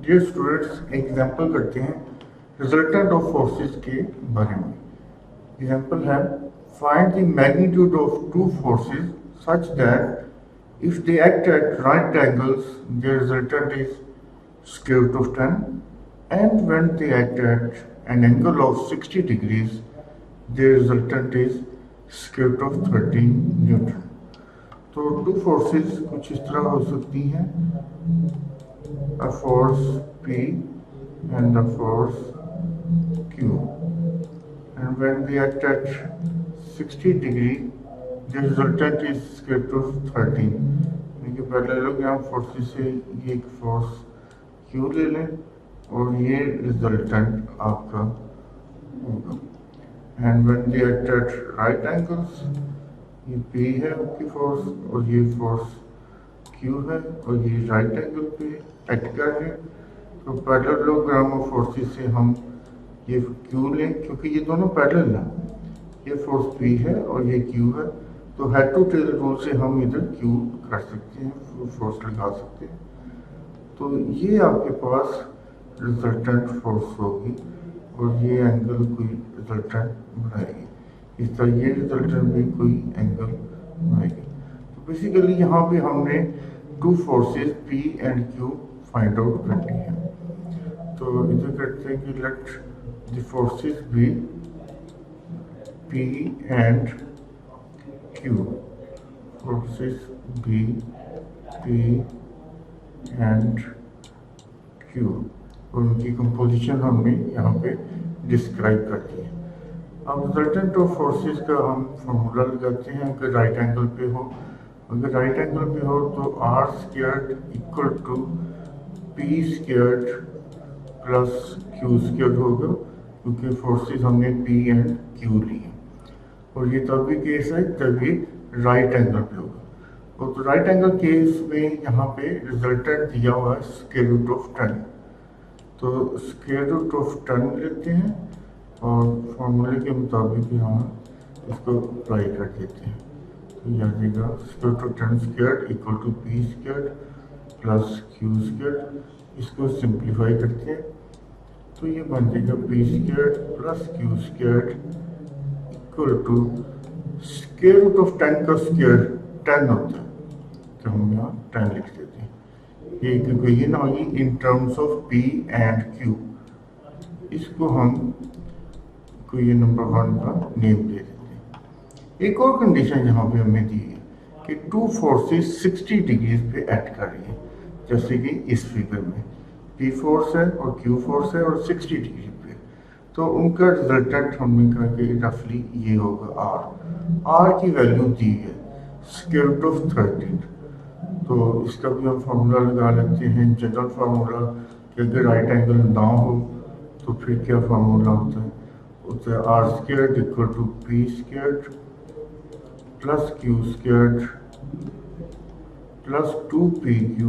Dear students, example करते हैं resultant of forces के बारे में। एग्जाम्पल है find the magnitude of two forces such that if they act at right angles the resultant is square root of 10, and when they act at an angle of 60 degrees the resultant is square root of 13 Newton। तो two forces कुछ इस तरह हो सकती हैं, a force P and a force Q, and when they act at 60 degree the resultant is square root of 13। यानी कि पहले लोग यहाँ फोर्सेस से ये एक फोर्स Q ले लें और ये रिजल्टेंट आपका होगा। And when they act at right angles, ये P है आपकी फोर्स और ये फोर्स Q है और ये राइट एंगल पे एक्ट कर रहे हैं। तो पैरेललोग्राम ऑफ फोर्सेस से हम ये Q लें, क्योंकि ये दोनों पैरेलल हैं, ये फोर्स P है और ये Q है, तो हेड टू टेल रूल से हम इधर Q कर सकते हैं, फोर्स लगा सकते हैं। तो ये आपके पास रिजल्टेंट फोर्स होगी और ये एंगल कोई रिजल्टेंट बनाएगी। इस तरह ये रिजल्टेंट भी कोई एंगल बनाएगी। तो बेसिकली यहाँ पे हमने two forces P and Q find out करनी है। तो इधर करते हैं कि let the forces be P and Q, forces be P and Q, और उनकी कंपोजिशन हमने यहाँ पे डिस्क्राइब कर दी है। अब रिजल्टेंट ऑफ फोर्सेस का हम फॉर्मूला लगाते हैं। अगर राइट एंगल पे हो, अगर राइट एंगल पे हो तो R squared equal to P squared plus Q squared होगा, क्योंकि फोर्सेस हमने पी एंड क्यू ली है। और ये तब भी केस है जब ये राइट एंगल पे होगा। और तो राइट एंगल केस में यहाँ पे रिजल्टेंट दिया हुआ है स्क्वायर रूट ऑफ 10। तो स्क्वायर रूट ऑफ 10 लेते हैं और फॉर्मूले के मुताबिक यहाँ इसको अप्लाई कर देते हैं। तो ये आ जाएगा square root of 10 square equal to P square plus Q square. इसको सिंप्लीफाई करते हैं तो ये बन जाएगा P square plus Q square equal to square root of 10 का स्क्वायर 10 होता है, तो हम यहाँ 10 लिख देते हैं। ये इक्वेशन होगी in terms of P and Q। इसको हम इक्वेशन नंबर 1 का नेम दे देते हैं। एक और कंडीशन यहाँ पे हमें दी है कि टू फोर्सेस 60 डिग्रीज पे एक्ट कर रही है, जैसे कि इस फिगर में P फोर्स है और Q फोर्स है और 60 डिग्री पे, तो उनका रिजल्टेंट हमने कहा कि रफली ये होगा R की वैल्यू दी है स्क्वायर रूट ऑफ 13। तो इसका भी हम फार्मूला लगा लेते हैं, जनरल फार्मूला कि अगर राइट एंगल ना हो तो फिर क्या फार्मूला होता है R square equal to P square plus Q square plus 2PQ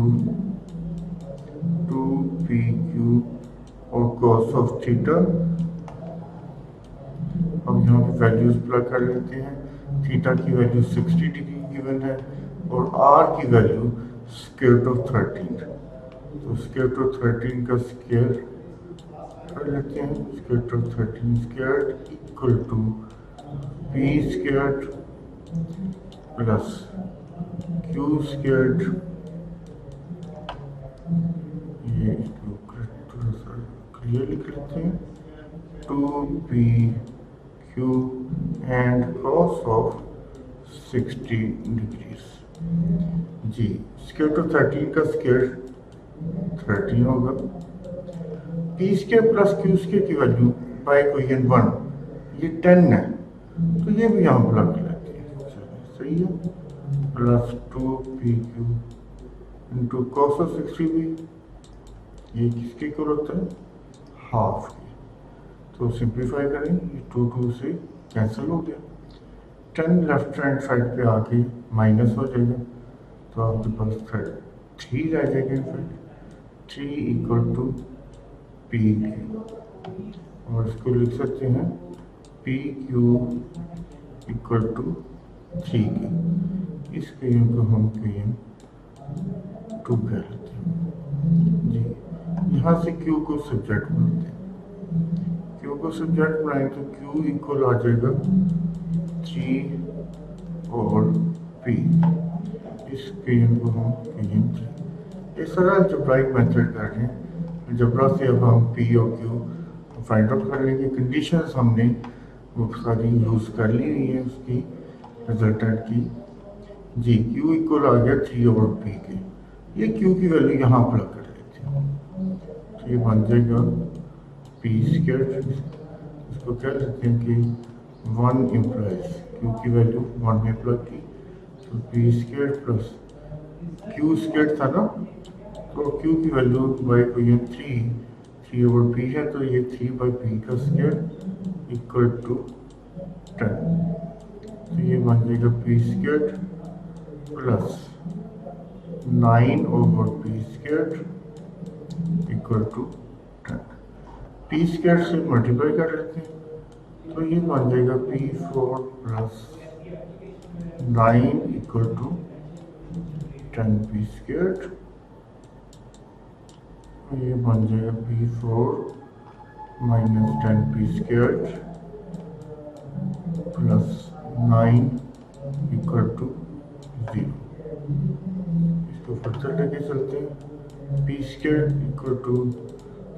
और कॉस ऑफ थीटा। अब यहाँ पे वैल्यूज प्लग कर लेते हैं। थीटा की वैल्यू 60 डिग्री गिवन है और आर की वैल्यू स्क्वायर रूट ऑफ 13। तो स्क्वायर रूट ऑफ 13 का स्क्वायर कर लेते हैं। Square root of 13 square equal to P square plus Q square, ये इसको थोड़ा सा क्लियर लिख लेते हैं, 2PQ and cos of 60 degrees. जी स्क्वायर रूट 13 का स्क्वायर 13 होगा। P square plus Q square की वैल्यू बाय इक्वेशन 1 ये 10 है, तो ये भी यहाँ पर लग लेते हैं, सही है। Plus 2PQ into cos of 60 भी ये किसके इक्वल होता है, हाफ के। तो सिंप्लीफाई करें, ये 2 से कैंसिल हो गया। 10 लेफ्ट हैंड साइड पे आके माइनस हो जाएगा, तो आपके पास 3 रह जाएगा। In fact 3 equal to P Q, और इसको लिख सकते हैं P Q equal to 3K। इस क्वेश्चन को हम क्वेश्चन 2 कह लेते हैं। जी यहाँ से Q को सब्जेक्ट बनाते हैं, Q को सब्जेक्ट बनाएं तो Q इक्वल आ जाएगा 3 और P, इस इक्वेशन को हम इक्वेशन 3। ये सारा अलजेब्राइक मेथड कर रहे हैं। अलजेब्रा से अब हम P और Q फाइंड आउट कर लेंगे। कंडीशंस हमने वो सारी यूज़ कर ली हुई है उसकी रिजल्टेंट की। जी Q इक्वल आ गया 3 ओवर P के, ये Q की वैल्यू यहाँ अप्लाई कर लेते हैं, तो ये बन जाएगा P स्क्वायर, इसको कह लेते हैं कि 1 इम्प्लाइज Q की वैल्यू 1 में अप्लाई की, तो P square plus Q square था ना, तो Q की वैल्यू बाई को ये 3 ओवर P है, तो ये 3 बाई P का स्क्वायर इक्वल टू 10, तो ये बन जाएगा P square plus 9 over P square equal to 10। P square से मल्टीप्लाई कर लेते हैं, तो ये बन जाएगा P4 plus 9 equal to 10 P square, ये बन जाएगा P4 minus 10 P square plus 9 equal to 0। इसको फर्दर लेके चलते हैं, P square equal to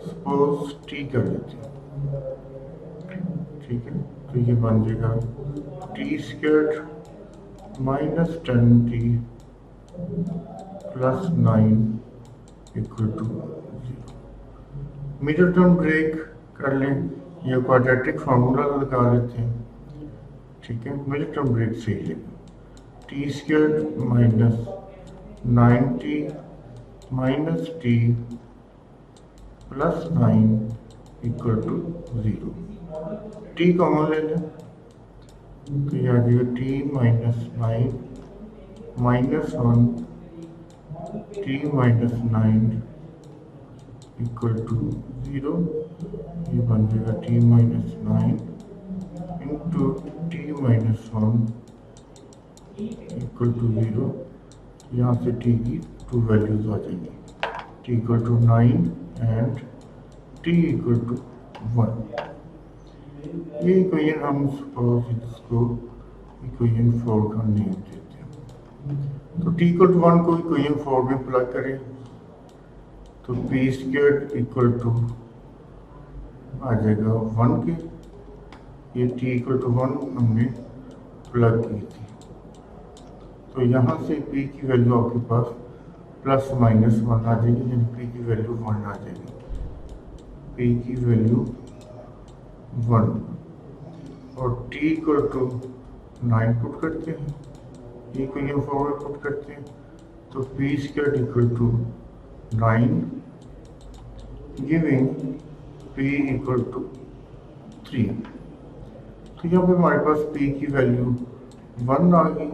suppose T कर लेते हैं, ठीक है, तो ये बन जाएगा T square minus 10T plus 9 equal to 0। Middle term break कर लें या क्वाड्रेटिक फार्मूला लगा लेते हैं, ठीक है, मिडिल टर्म ब्रेक से ही लेंगे। T square minus 9T minus T plus 9 equal to 0। T common ले लें, तो ये आ जाएगा T minus 9 minus 1 T minus 9 equal to 0, ये बन जाएगा T minus 9 into T minus 1 equal to 0। यहाँ से T की 2 वैल्यूज आ जाएंगी, T equal to 9 and T equal to 1। ये इक्वेशन हम सपोज इसको इक्वेशन 4 का नेम देते हैं, तो T इक्वल टू 1 को इक्वेशन 4 में अप्लाई करें, तो P स्क्वायर इक्वल टू आ जाएगा 1 के, ये T इक्वल टू 1 हमने प्लग की थी, तो यहाँ से P की वैल्यू आपके पास प्लस माइनस 1 आ जाएगी, यानी P की वैल्यू 1 आ जाएगी, P की वैल्यू 1 और T इक्वल टू 9 पुट करते हैं, E को ये 4 में पुट करते हैं, तो P square equal to 9 giving P equal to 3। तो यहाँ पे हमारे पास P की वैल्यू 1 आ गई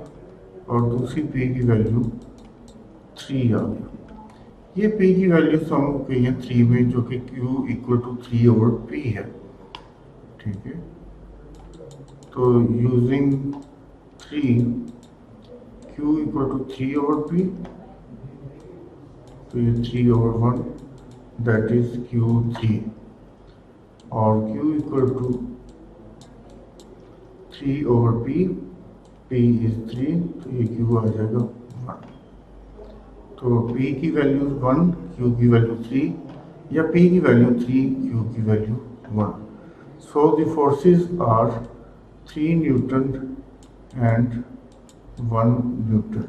और दूसरी P की वैल्यू 3 आ गई। ये P की वैल्यू हम कहिए 3 में, जो कि Q equal to 3 over P है, ठीक है, तो using 3 Q equal to 3 over P, तो ये 3 ओवर 1 दैट इज Q3, और Q equal to 3 over P, P is 3, तो ये Q आ जाएगा 1। तो P की वैल्यू 1, Q की वैल्यू 3, या P की वैल्यू 3, Q की value 1। So the forces are 3 newton and 1 Newton.